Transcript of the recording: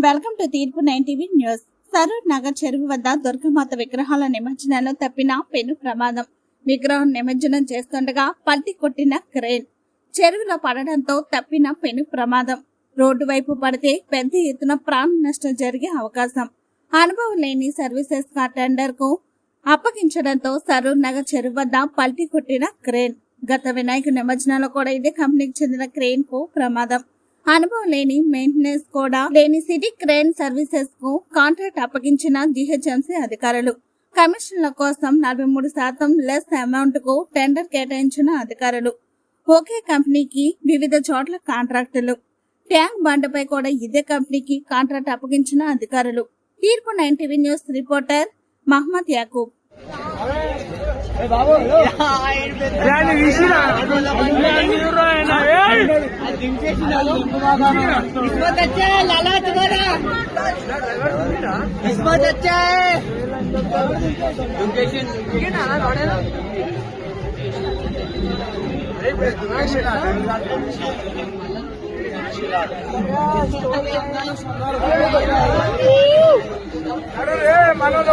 Welcome to తీర్పు 9 TV news. Saroor Nagar చెరువు వద్ద దుర్గమాత విగ్రహాల నిమజ్జనంలో తప్పిన పెను ప్రమాదం. విగ్రహం నిమజ్జనం చేస్తుండగా పల్టీ కొట్టిన క్రేన్ చెరువులో పడడంతో తప్పిన పెను ప్రమాదం. రోడ్డు వైపు పడితే పెద్ద ఎత్తున ప్రాణ నష్టం జరిగే అవకాశం. అనుభవం లేని సర్వీసెస్ టెండర్ కు అప్పగించడంతో సరూర్ నగర్ చెరువు వద్ద పల్టీ కొట్టిన క్రేన్. గత వినాయక నిమజ్జనంలో కూడా ఇదే కంపెనీకి చెందిన క్రేన్ కు ప్రమాదం. అనుభవం లేని మెయింటెనెన్స్ కూడా లేని సిటీ క్రేన్ సర్వీసెస్ కు కాంట్రాక్ట్ అప్పగించిన జీహెచ్ఎంసీ అధికారులు. కమిషన్ల కోసం 43% లెస్ అమౌంట్ కు టెండర్ కేటాయించిన అధికారులు. ఒకే కంపెనీకి వివిధ చోట్ల కాంట్రాక్టులు. ట్యాంక్ బండపై కూడా ఇదే కంపెనీకి కాంట్రాక్ట్ అప్పగించిన అధికారులు. తీర్పు 9 TV news reporter Mohammed Yakub. Manoj